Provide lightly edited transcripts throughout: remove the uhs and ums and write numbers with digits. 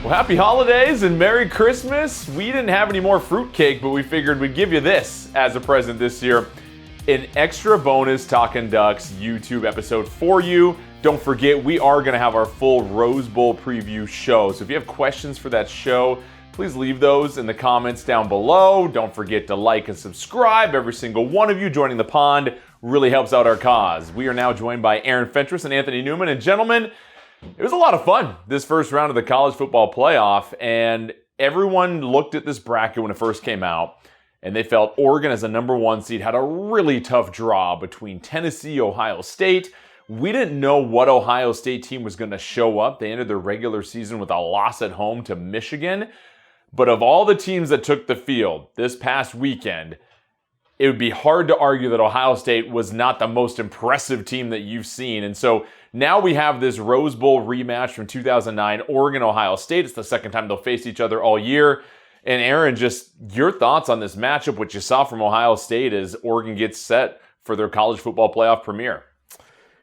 Well, happy holidays and Merry Christmas. We didn't have any more fruitcake, but we figured we'd give you this as a present this year. An extra bonus Talkin Ducks YouTube episode for you. Don't forget, we are going to have our full Rose Bowl preview show. So if you have questions for that show, please leave those in the comments down below. Don't forget to like and subscribe. Every single one of you joining the pond really helps out our cause. We are now joined by Aaron Fentress and Anthony Newman. And gentlemen, it was a lot of fun this first round of the College Football Playoff, and everyone looked at this bracket when it first came out, and they felt Oregon as a number 1 seed had a really tough draw between Tennessee, Ohio State. We didn't know what Ohio State team was going to show up. They ended their regular season with a loss at home to Michigan. But of all the teams that took the field this past weekend, it would be hard to argue that Ohio State was not the most impressive team that you've seen. And so now we have this Rose Bowl rematch from 2009, Oregon-Ohio State. It's the second time they'll face each other all year. And Aaron, just your thoughts on this matchup, what you saw from Ohio State as Oregon gets set for their College Football Playoff premiere.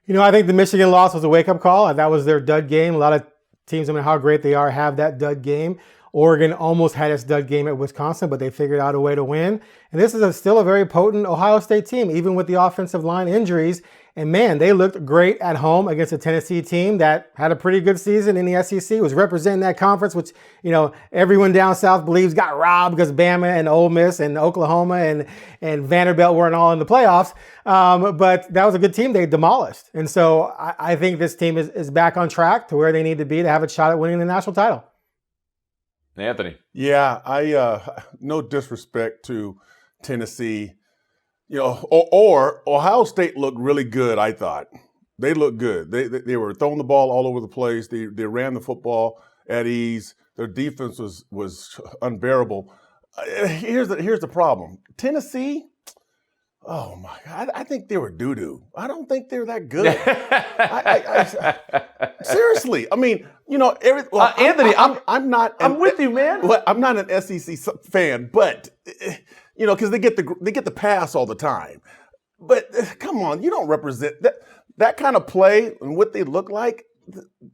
You know, I think the Michigan loss was a wake-up call. That was their dud game. A lot of teams, no matter how great they are, have that dud game. Oregon almost had its dud game at Wisconsin, but they figured out a way to win. And this is still a very potent Ohio State team, even with the offensive line injuries. And man, they looked great at home against a Tennessee team that had a pretty good season in the SEC, was representing that conference, which, you know, everyone down south believes got robbed because Bama and Ole Miss and Oklahoma and Vanderbilt weren't all in the playoffs. But that was a good team they demolished. And so I think this team is back on track to where they need to be to have a shot at winning the national title. Anthony. Yeah, no disrespect to Tennessee, you know, or Ohio State looked really good. I thought they looked good. They were throwing the ball all over the place. They ran the football at ease. Their defense was unbearable. Here's the problem. Tennessee. Oh my God! I think they were doo-doo. I don't think they're that good. Seriously, I mean, you know, Anthony, I'm not. I'm with you, man. Well, I'm not an SEC fan, but you know, because they get the pass all the time. But come on, you don't represent that kind of play and what they look like.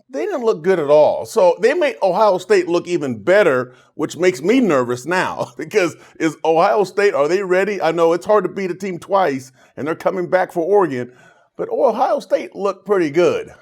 They didn't look good at all. So they made Ohio State look even better, which makes me nervous now because is Ohio State, are they ready? I know it's hard to beat a team twice, and they're coming back for Oregon, but Ohio State looked pretty good.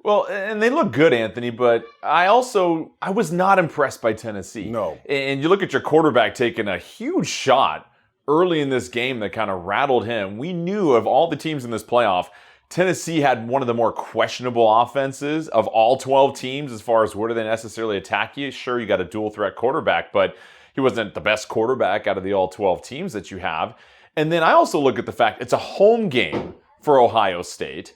Well, and they look good, Anthony, but I was not impressed by Tennessee. No. And you look at your quarterback taking a huge shot early in this game that kind of rattled him. We knew of all the teams in this playoff, Tennessee had one of the more questionable offenses of all 12 teams as far as where do they necessarily attack you. Sure, you got a dual threat quarterback, but he wasn't the best quarterback out of the all 12 teams that you have. And then I also look at the fact it's a home game for Ohio State.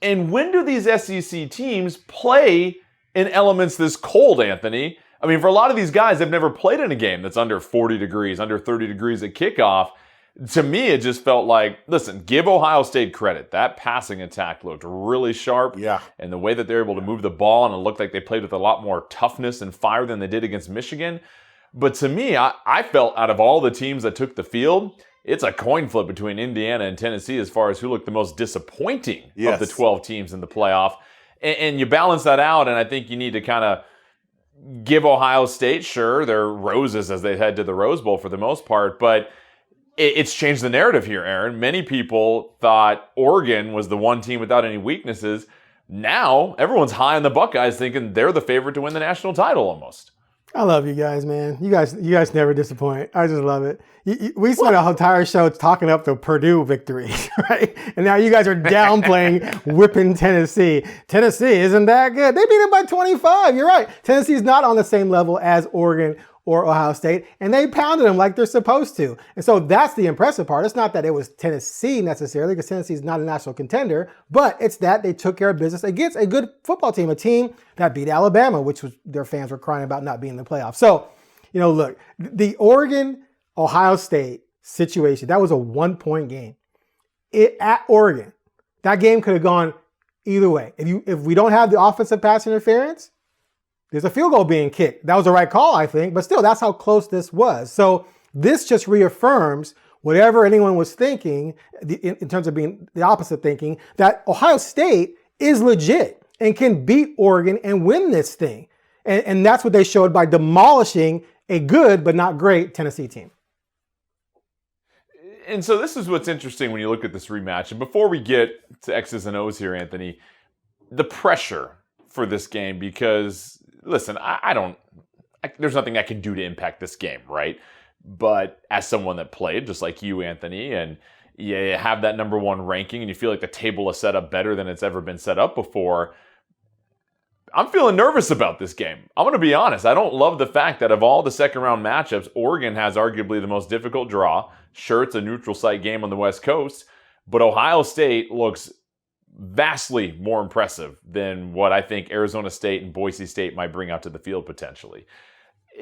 And when do these SEC teams play in elements this cold, Anthony? I mean, for a lot of these guys, they've never played in a game that's under 40 degrees, under 30 degrees at kickoff. To me, it just felt like, listen, give Ohio State credit. That passing attack looked really sharp. Yeah. And the way that they're able to move the ball, and it looked like they played with a lot more toughness and fire than they did against Michigan. But to me, I felt out of all the teams that took the field, it's a coin flip between Indiana and Tennessee as far as who looked the most disappointing of the 12 teams in the playoff. And you balance that out, and I think you need to kind of give Ohio State, sure, they're roses as they head to the Rose Bowl for the most part, but it's changed the narrative here, Aaron. Many people thought Oregon was the one team without any weaknesses. Now, everyone's high on the Buckeyes thinking they're the favorite to win the national title almost. I love you guys, man. You guys never disappoint. I just love it. We spent a whole entire show talking up the Purdue victory, right? And now you guys are downplaying whipping Tennessee. Tennessee isn't that good. They beat them by 25. You're right. Tennessee's not on the same level as Oregon or Ohio State, and they pounded them like they're supposed to. And so that's the impressive part. It's not that it was Tennessee necessarily, because Tennessee is not a national contender, but it's that they took care of business against a good football team, a team that beat Alabama, which was their fans were crying about not being in the playoffs. So, you know, look, the Oregon-Ohio State situation, that was a 1-point game. At Oregon, that game could have gone either way. If we don't have the offensive pass interference, there's a field goal being kicked. That was the right call, I think, but still, that's how close this was. So this just reaffirms whatever anyone was thinking in terms of being the opposite thinking, that Ohio State is legit and can beat Oregon and win this thing. And that's what they showed by demolishing a good but not great Tennessee team. And so this is what's interesting when you look at this rematch. And before we get to X's and O's here, Anthony, the pressure for this game, because, listen, there's nothing I can do to impact this game, right? But as someone that played, just like you, Anthony, and you have that number one ranking and you feel like the table is set up better than it's ever been set up before, I'm feeling nervous about this game. I'm going to be honest. I don't love the fact that of all the second round matchups, Oregon has arguably the most difficult draw. Sure, it's a neutral site game on the West Coast, but Ohio State looks vastly more impressive than what I think Arizona State and Boise State might bring out to the field potentially.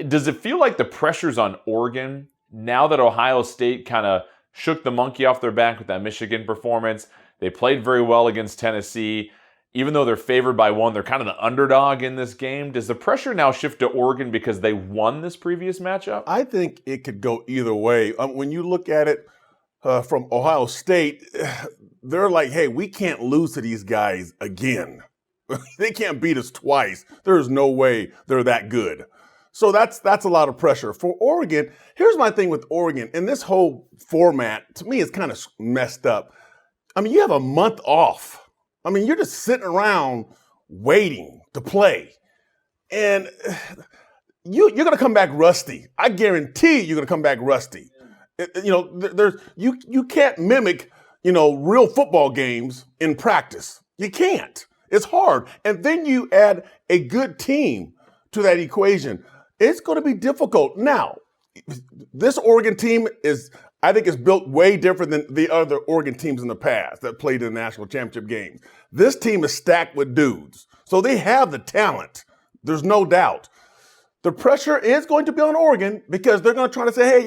Does it feel like the pressure's on Oregon now that Ohio State kind of shook the monkey off their back with that Michigan performance? They played very well against Tennessee. Even though they're favored by one, they're kind of the underdog in this game. Does the pressure now shift to Oregon because they won this previous matchup? I think it could go either way. When you look at it from Ohio State, they're like, hey, we can't lose to these guys again. They can't beat us twice. There's no way they're that good. So that's a lot of pressure. For Oregon, here's my thing with Oregon. And this whole format, to me, is kind of messed up. I mean, you have a month off. I mean, you're just sitting around waiting to play. And you're going to come back rusty. I guarantee you're going to come back rusty. You can't mimic, real football games in practice. You can't. It's hard. And then you add a good team to that equation. It's going to be difficult. Now, this Oregon team I think it's built way different than the other Oregon teams in the past that played in the national championship games. This team is stacked with dudes. So they have the talent. There's no doubt. The pressure is going to be on Oregon because they're going to try to say,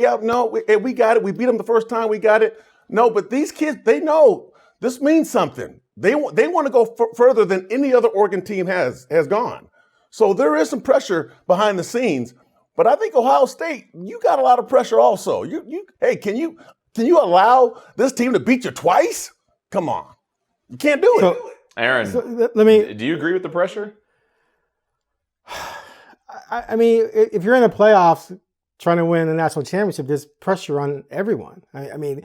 we got it. We beat them the first time. We got it. No, but these kids, they know this means something. They want to go further than any other Oregon team has gone. So there is some pressure behind the scenes. But I think Ohio State, you got a lot of pressure also. Hey, can you allow this team to beat you twice? Come on. You can't do it. Aaron, do you agree with the pressure? I mean, if you're in the playoffs trying to win a national championship, there's pressure on everyone. I mean,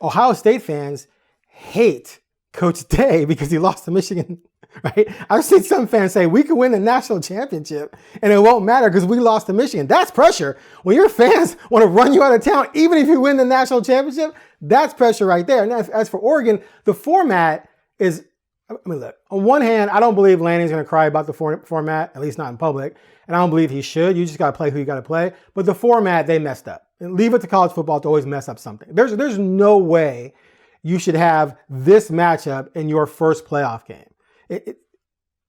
Ohio State fans hate Coach Day because he lost to Michigan. Right? I've seen some fans say we could win the national championship and it won't matter because we lost to Michigan. That's pressure. When your fans want to run you out of town, even if you win the national championship, that's pressure right there. And as for Oregon, the format is, look, on one hand, I don't believe Lanning's going to cry about the format, at least not in public. And I don't believe he should. You just got to play who you got to play. But the format, they messed up. And leave it to college football to always mess up something. There's no way you should have this matchup in your first playoff game.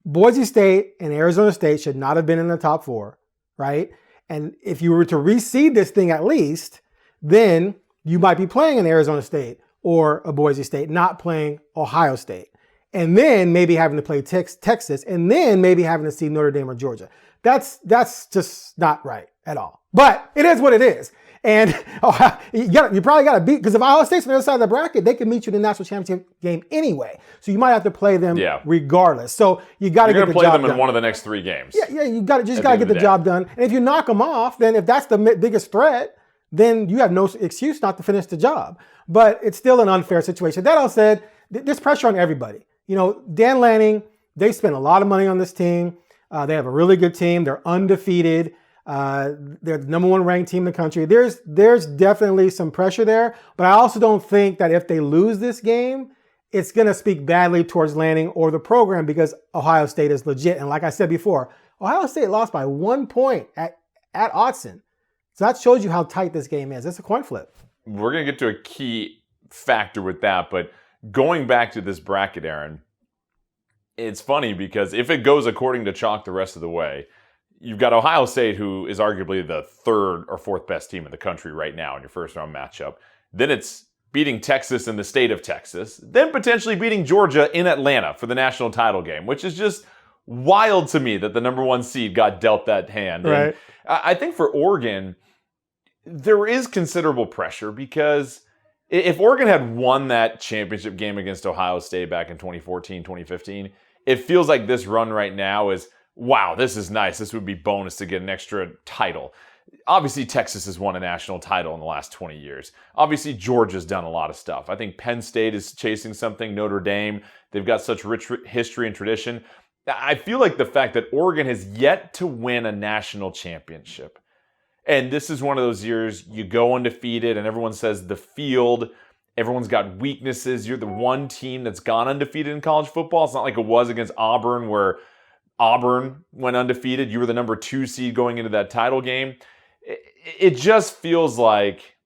Boise State and Arizona State should not have been in the top four, right? And if you were to reseed this thing at least, then you might be playing an Arizona State or a Boise State, not playing Ohio State. And then maybe having to play Texas, and then maybe having to see Notre Dame or Georgia. That's just not right at all. But it is what it is. And you probably got to beat, because if Ohio State's on the other side of the bracket, they can meet you in the national championship game anyway. So you might have to play them regardless. So you got to get the job done. You're going to play them in one of the next 3 games. Yeah, you got to get the job done. And if you knock them off, then if that's the biggest threat, then you have no excuse not to finish the job. But it's still an unfair situation. That all said, there's pressure on everybody. Dan Lanning, they spent a lot of money on this team. They have a really good team. They're undefeated. They're the number 1 ranked team in the country. There's definitely some pressure there, but I also don't think that if they lose this game, it's going to speak badly towards Lanning or the program because Ohio State is legit. And like I said before, Ohio State lost by 1 point at Autzen. So that shows you how tight this game is. It's a coin flip. We're going to get to a key factor with that, but going back to this bracket, Aaron, it's funny because if it goes according to chalk the rest of the way, you've got Ohio State, who is arguably the 3rd or 4th best team in the country right now in your first round matchup. Then it's beating Texas in the state of Texas. Then potentially beating Georgia in Atlanta for the national title game, which is just wild to me that the number 1 seed got dealt that hand. Right. And I think for Oregon, there is considerable pressure because if Oregon had won that championship game against Ohio State back in 2014, 2015, it feels like this run right now is wow, this is nice. This would be bonus to get an extra title. Obviously, Texas has won a national title in the last 20 years. Obviously, Georgia's done a lot of stuff. I think Penn State is chasing something. Notre Dame, they've got such rich history and tradition. I feel like the fact that Oregon has yet to win a national championship. And this is one of those years you go undefeated and everyone says the field, everyone's got weaknesses. You're the one team that's gone undefeated in college football. It's not like it was against Auburn where Auburn went undefeated. You were the number 2 seed going into that title game. It just feels like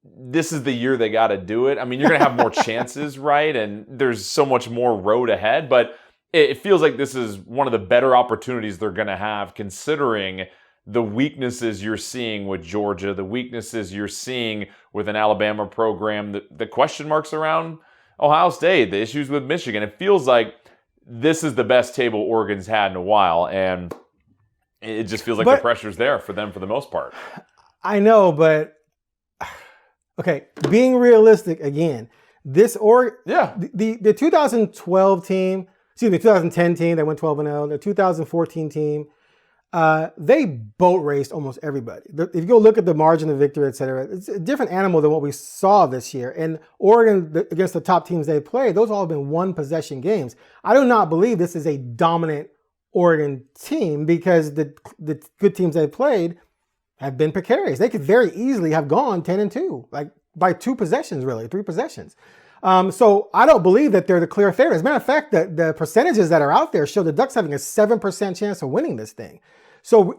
this is the year they got to do it. I mean, you're going to have more chances, right? And there's so much more road ahead, but it feels like this is one of the better opportunities they're going to have considering the weaknesses you're seeing with Georgia, the weaknesses you're seeing with an Alabama program, the question marks around Ohio State, the issues with Michigan. It feels like this is the best table Oregon's had in a while, and it just feels like the pressure's there for them for the most part. I know, but okay, being realistic again, the 2012 team, the 2010 team that went 12-0, the 2014 team, they boat raced almost everybody. If you go look at the margin of victory, et cetera, it's a different animal than what we saw this year. And Oregon, against the top teams they played, those all have been one-possession games. I do not believe this is a dominant Oregon team because the good teams they played have been precarious. They could very easily have gone 10-2, like by 2 possessions, really, 3 possessions. So I don't believe that they're the clear favorites. As a matter of fact, the percentages that are out there show the Ducks having a 7% chance of winning this thing. So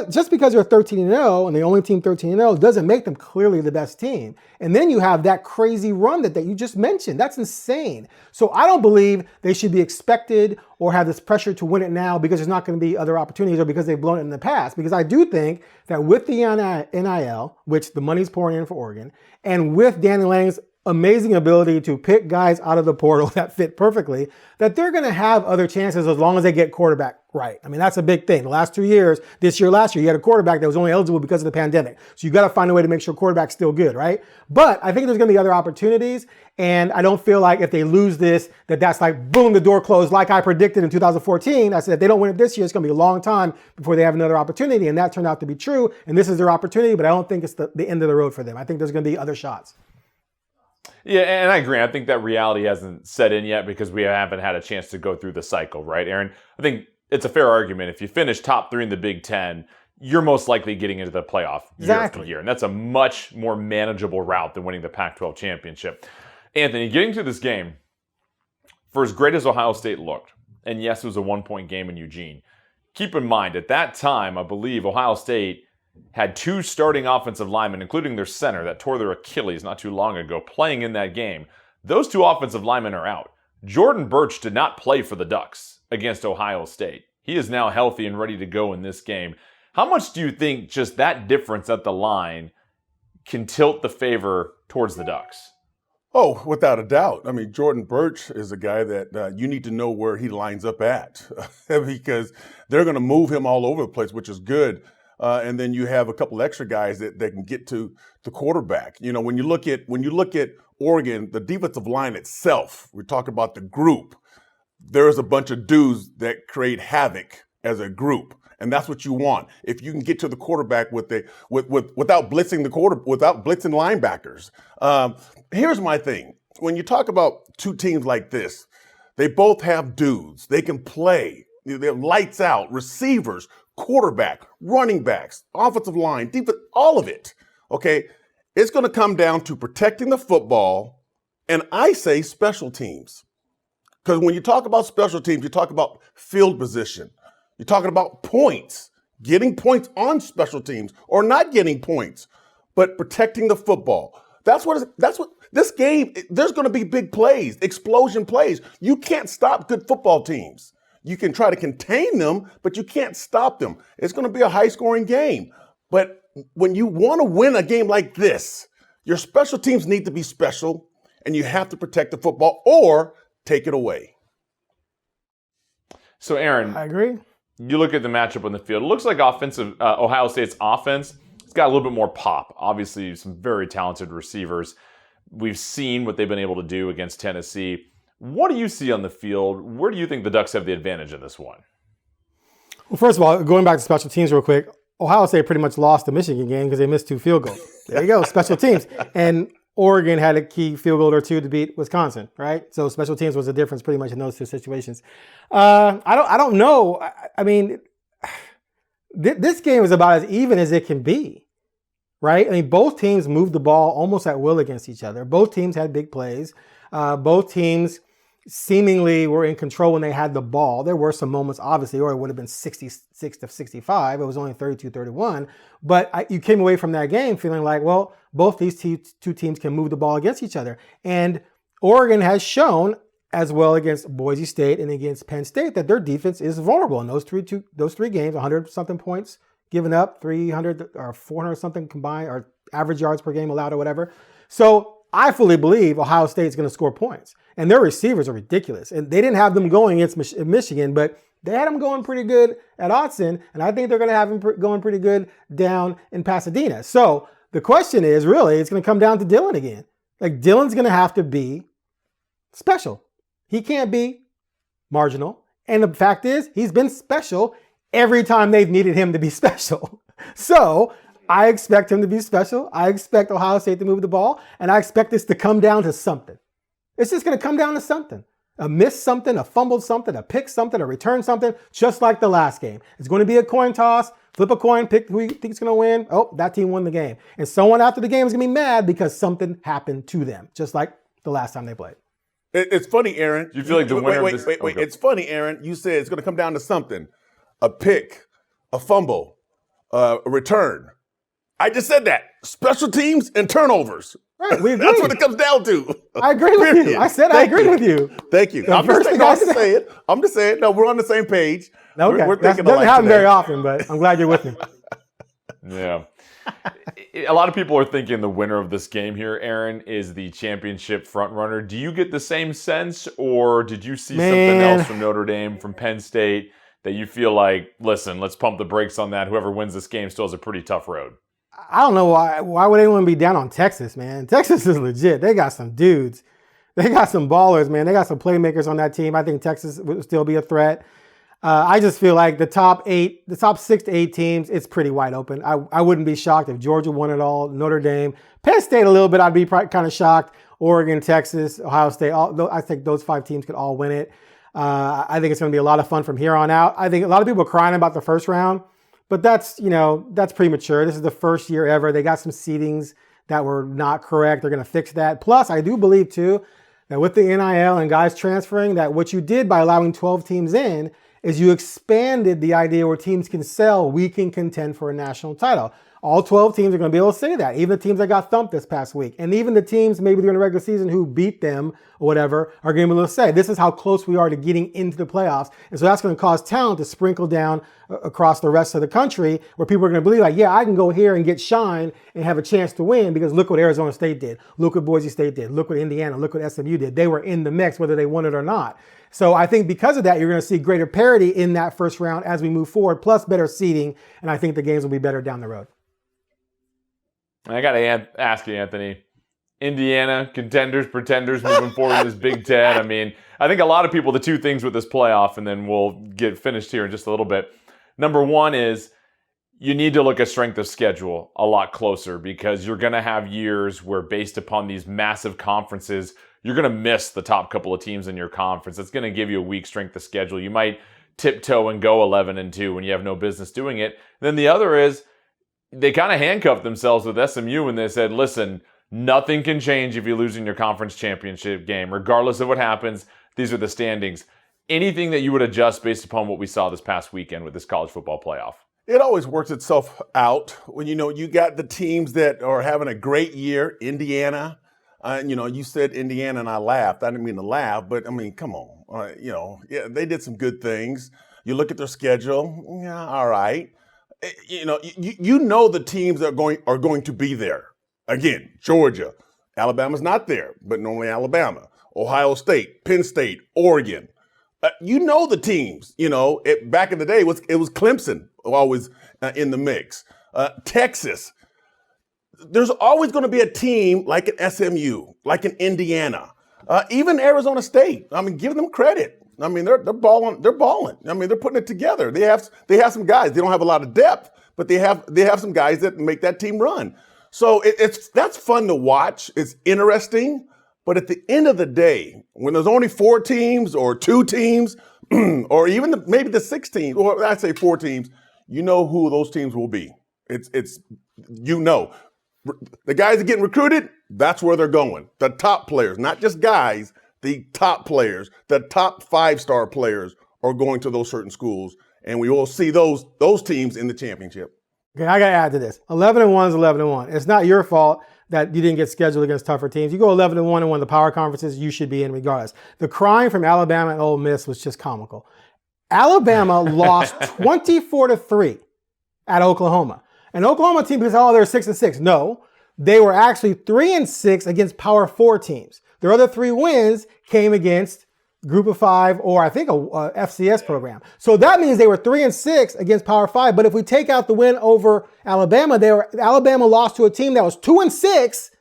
just because they're 13-0 and the only team 13-0 doesn't make them clearly the best team. And then you have that crazy run that you just mentioned. That's insane. So I don't believe they should be expected or have this pressure to win it now because there's not going to be other opportunities or because they've blown it in the past. Because I do think that with the NIL, which the money's pouring in for Oregon, and with Danny Lang's amazing ability to pick guys out of the portal that fit perfectly, that they're going to have other chances as long as they get quarterback right. I mean, that's a big thing. The last 2 years, last year, you had a quarterback that was only eligible because of the pandemic. So you got to find a way to make sure quarterback's still good, right? But I think there's going to be other opportunities. And I don't feel like if they lose this, that's like, boom, the door closed like I predicted in 2014. I said, if they don't win it this year, it's going to be a long time before they have another opportunity. And that turned out to be true. And this is their opportunity, but I don't think it's the end of the road for them. I think there's going to be other shots. Yeah, and I agree. I think that reality hasn't set in yet because we haven't had a chance to go through the cycle, right, Aaron? I think it's a fair argument. If you finish top 3 in the Big Ten, you're most likely getting into the playoff year after year. And that's a much more manageable route than winning the Pac-12 championship. Anthony, getting to this game, for as great as Ohio State looked, and yes, it was a 1-point game in Eugene, keep in mind, at that time, I believe Ohio State had 2 starting offensive linemen, including their center that tore their Achilles not too long ago, playing in that game. Those 2 offensive linemen are out. Jordan Birch did not play for the Ducks against Ohio State. He is now healthy and ready to go in this game. How much do you think just that difference at the line can tilt the favor towards the Ducks? Oh, without a doubt. I mean, Jordan Birch is a guy that you need to know where he lines up at because they're going to move him all over the place, which is good. And then you have a couple extra guys that can get to the quarterback. You know, when you look at Oregon, the defensive line itself, we talk about the group. There's a bunch of dudes that create havoc as a group, and that's what you want. If you can get to the quarterback without blitzing linebackers. Here's my thing: when you talk about 2 teams like this, they both have dudes. They can play. They have lights out, receivers, quarterback, running backs, offensive line, defense, all of it. Okay, it's going to come down to protecting the football, and I say special teams. Because when you talk about special teams, you talk about field position. You're talking about points, getting points on special teams or not getting points, but protecting the football. That's what this game, there's going to be big plays, explosion plays. You can't stop good football teams. You can try to contain them, but you can't stop them. It's going to be a high-scoring game. But when you want to win a game like this, your special teams need to be special, and you have to protect the football or take it away. So, Aaron, I agree. You look at the matchup on the field. It looks like Ohio State's offense, it's got a little bit more pop. Obviously, some very talented receivers. We've seen what they've been able to do against Tennessee. What do you see on the field? Where do you think the Ducks have the advantage in this one? Well, first of all, going back to special teams real quick, Ohio State pretty much lost the Michigan game because they missed 2 field goals. There you go, special teams. And Oregon had a key field goal or 2 to beat Wisconsin, right? So special teams was the difference pretty much in those 2 situations. I don't know. I mean, this game is about as even as it can be, right? I mean, both teams moved the ball almost at will against each other. Both teams had big plays. Both teams seemingly were in control when they had the ball. There were some moments, obviously, or it would have been 66 to 65. It was only 32-31. But you came away from that game feeling like, well, both these 2 teams can move the ball against each other. And Oregon has shown, as well against Boise State and against Penn State, that their defense is vulnerable in those three games. 100-something points given up, 300 or 400 something combined, or average yards per game allowed or whatever. So I fully believe Ohio State is going to score points. And their receivers are ridiculous. And they didn't have them going against Michigan, but they had them going pretty good at Autzen. And I think they're going to have them going pretty good down in Pasadena. So the question is, really, it's going to come down to Dylan again. Like, Dylan's going to have to be special. He can't be marginal. And the fact is, he's been special every time they've needed him to be special. So I expect him to be special. I expect Ohio State to move the ball. And I expect this to come down to something. It's just going to come down to something. A miss something, a fumbled something, a pick something, a return something, just like the last game. It's going to be a coin toss, flip a coin, pick who you think is going to win. Oh, that team won the game. And someone after the game is going to be mad because something happened to them, just like the last time they played. It's funny, Aaron. You feel like the winner wait, of this... Wait. Okay. It's funny, Aaron. You said it's going to come down to something. A pick, a fumble, a return. I just said that. Special teams and turnovers. Right, we agree. That's what it comes down to. I agree with you. I said I agree with you. Thank you. I'm just saying. No, we're on the same page. Okay. We're That thinking doesn't alike happen today. very often, but I'm glad you're with me. Yeah. A lot of people are thinking the winner of this game here, Aaron, is the championship frontrunner. Do you get the same sense, or did you see something else from Notre Dame, from Penn State, that you feel like, listen, let's pump the brakes on that. Whoever wins this game still has a pretty tough road? I don't know why. Why would anyone be down on Texas, man? Texas is legit. They got some dudes. They got some ballers, man. They got some playmakers on that team. I think Texas would still be a threat. I just feel like the top 6 to 8 teams, it's pretty wide open. I wouldn't be shocked if Georgia won it all, Notre Dame. Penn State a little bit, I'd be kind of shocked. Oregon, Texas, Ohio State, I think those 5 teams could all win it. I think it's going to be a lot of fun from here on out. I think a lot of people are crying about the first round, but that's premature. This is the first year ever. They got some seedings that were not correct. They're going to fix that. Plus, I do believe, too, that with the NIL and guys transferring, that what you did by allowing 12 teams in is you expanded the idea where teams can sell, we can contend for a national title. All 12 teams are going to be able to say that, even the teams that got thumped this past week. And even the teams maybe during the regular season who beat them or whatever are going to be able to say, this is how close we are to getting into the playoffs. And so that's going to cause talent to sprinkle down across the rest of the country where people are going to believe like, yeah, I can go here and get shine and have a chance to win because look what Arizona State did. Look what Boise State did. Look what Indiana, look what SMU did. They were in the mix whether they won it or not. So I think because of that, you're going to see greater parity in that first round as we move forward, plus better seeding. And I think the games will be better down the road. I got to ask you, Anthony, Indiana, contenders, pretenders moving forward in this Big Ten. I mean, I think a lot of people, the 2 things with this playoff, and then we'll get finished here in just a little bit. Number 1 is you need to look at strength of schedule a lot closer because you're going to have years where based upon these massive conferences, you're going to miss the top couple of teams in your conference. It's going to give you a weak strength of schedule. You might tiptoe and go 11-2 when you have no business doing it. And then the other is they kind of handcuffed themselves with SMU when they said, listen, nothing can change if you lose in your conference championship game. Regardless of what happens, these are the standings. Anything that you would adjust based upon what we saw this past weekend with this college football playoff? It always works itself out when, you got the teams that are having a great year. Indiana, you said Indiana and I laughed. I didn't mean to laugh, but I mean, come on. Yeah, they did some good things. You look at their schedule. Yeah, all right. The teams that are going to be there. Again, Georgia, Alabama's not there, but normally Alabama, Ohio State, Penn State, Oregon. The teams. Back in the day, it was Clemson always in the mix. Texas. There's always going to be a team like an SMU, like an Indiana, even Arizona State. I mean, give them credit. I mean, they're balling. They're balling. I mean, they're putting it together. They have some guys. They don't have a lot of depth, but they have some guys that make that team run. So that's fun to watch. It's interesting. But at the end of the day, when there's only 4 teams or 2 teams, or even maybe the 6 teams, or I'd say 4 teams, you know who those teams will be. It's the guys that getting recruited, that's where they're going. The top players, not just guys, the top players, the top 5-star players are going to those certain schools, and we will see those teams in the championship. Okay, I got to add to this. 11-1 is 11-1. It's not your fault that you didn't get scheduled against tougher teams. You go 11-1 in one of the power conferences, you should be in regardless. The crying from Alabama and Ole Miss was just comical. Alabama lost 24-3 at Oklahoma. An Oklahoma team because, they're 6-6. No, they were actually 3-6 against Power 4 teams. Their other 3 wins came against Group of 5 or I think a FCS program. So that means they were 3-6 against Power 5. But if we take out the win over Alabama, Alabama lost to a team that was 2-6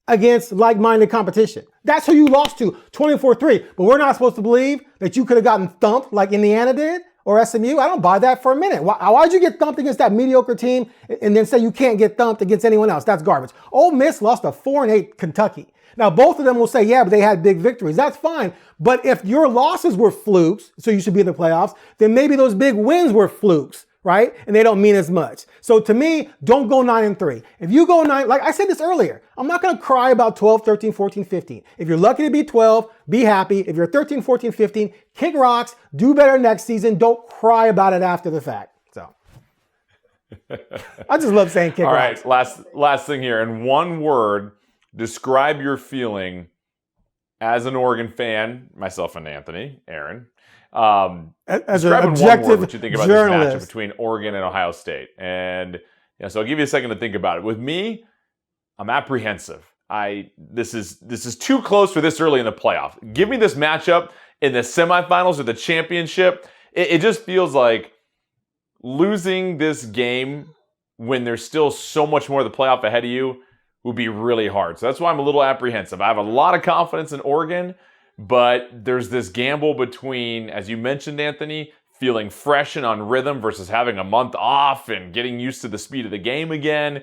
against like-minded competition. That's who you lost to, 24-3. But we're not supposed to believe that you could have gotten thumped like Indiana did or SMU. I don't buy that for a minute. Why'd you get thumped against that mediocre team and then say you can't get thumped against anyone else? That's garbage. Ole Miss lost to 4-8 Kentucky. Now, both of them will say, yeah, but they had big victories. That's fine. But if your losses were flukes, so you should be in the playoffs, then maybe those big wins were flukes, right? And they don't mean as much. So to me, don't go 9-3. If you go 9, like I said this earlier, I'm not going to cry about 12, 13, 14, 15. If you're lucky to be 12, be happy. If you're 13, 14, 15, kick rocks, do better next season. Don't cry about it after the fact. So I just love saying kick rocks. All right, last thing here. In one word, describe your feeling as an Oregon fan, myself and Anthony, Aaron. As describe an in one objective word what you think about journalist. this matchup between Oregon and Ohio State. And so I'll give you a second to think about it. With me, I'm apprehensive. This is too close for this early in the playoff. Give me this matchup in the semifinals or the championship. It just feels like losing this game when there's still so much more of the playoff ahead of you would be really hard. So that's why I'm a little apprehensive. I have a lot of confidence in Oregon, but there's this gamble between, as you mentioned, Anthony, feeling fresh and on rhythm versus having a month off and getting used to the speed of the game again.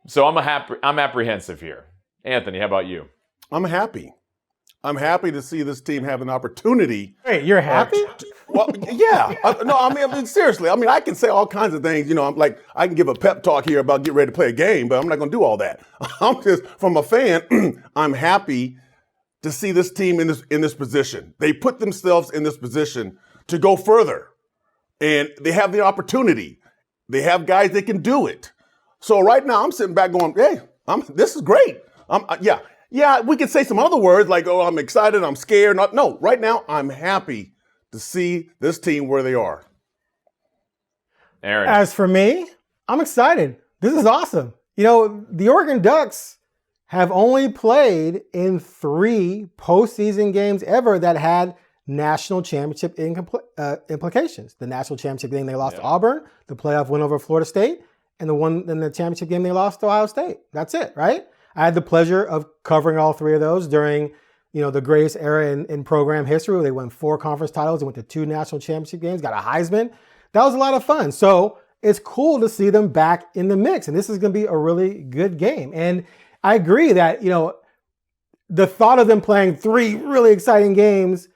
So I'm apprehensive here. Anthony, how about you? I'm happy. I'm happy to see this team have an opportunity. Wait, you're happy? Well, yeah. I mean, seriously. I mean, I can say all kinds of things. I'm like, I can give a pep talk here about get ready to play a game, but I'm not going to do all that. I'm just, from a fan, I'm happy to see this team in this position. They put themselves in this position to go further, and they have the opportunity. They have guys that can do it. So right now, I'm sitting back going, hey, this is great. Yeah, we could say some other words like, oh, I'm excited, I'm scared. No, right now, I'm happy to see this team where they are. Aaron. As for me, I'm excited. This is awesome. The Oregon Ducks have only played in 3 postseason games ever that had national championship implications. The national championship game they lost to Auburn, the playoff win over Florida State, and the championship game they lost to Ohio State. That's it, right? I had the pleasure of covering all 3 of those during, the greatest era in program history where they won 4 conference titles and went to 2 national championship games, got a Heisman. That was a lot of fun. So it's cool to see them back in the mix. And this is going to be a really good game. And I agree that, the thought of them playing 3 really exciting games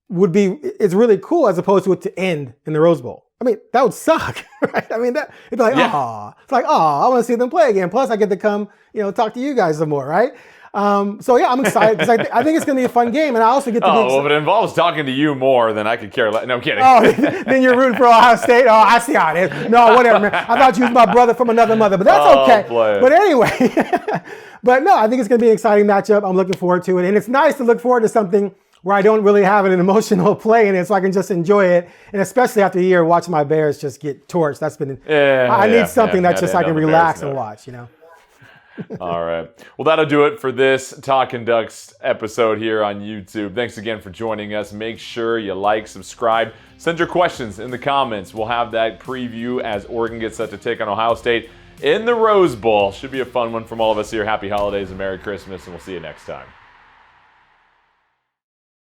it's really cool as opposed to it to end in the Rose Bowl. I mean, that would suck, right? I mean, it'd be like, It's like, I want to see them play again. Plus, I get to come, talk to you guys some more, right? So yeah, I'm excited because I think it's going to be a fun game, and I also get to. Well, if it involves talking to you more, then I could care less. No, I'm kidding. Then you're rooting for Ohio State. Oh, I see how it is. No, whatever, man. I thought you was my brother from another mother, but that's okay. But anyway, but no, I think it's going to be an exciting matchup. I'm looking forward to it, and it's nice to look forward to something where I don't really have an emotional play in it, so I can just enjoy it. And especially after a year watching my Bears just get torched, that's been. I need something that just I can relax and watch. All right. Well, that'll do it for this Talkin Ducks episode here on YouTube. Thanks again for joining us. Make sure you like, subscribe, send your questions in the comments. We'll have that preview as Oregon gets set to take on Ohio State in the Rose Bowl. Should be a fun one from all of us here. Happy holidays and Merry Christmas, and we'll see you next time.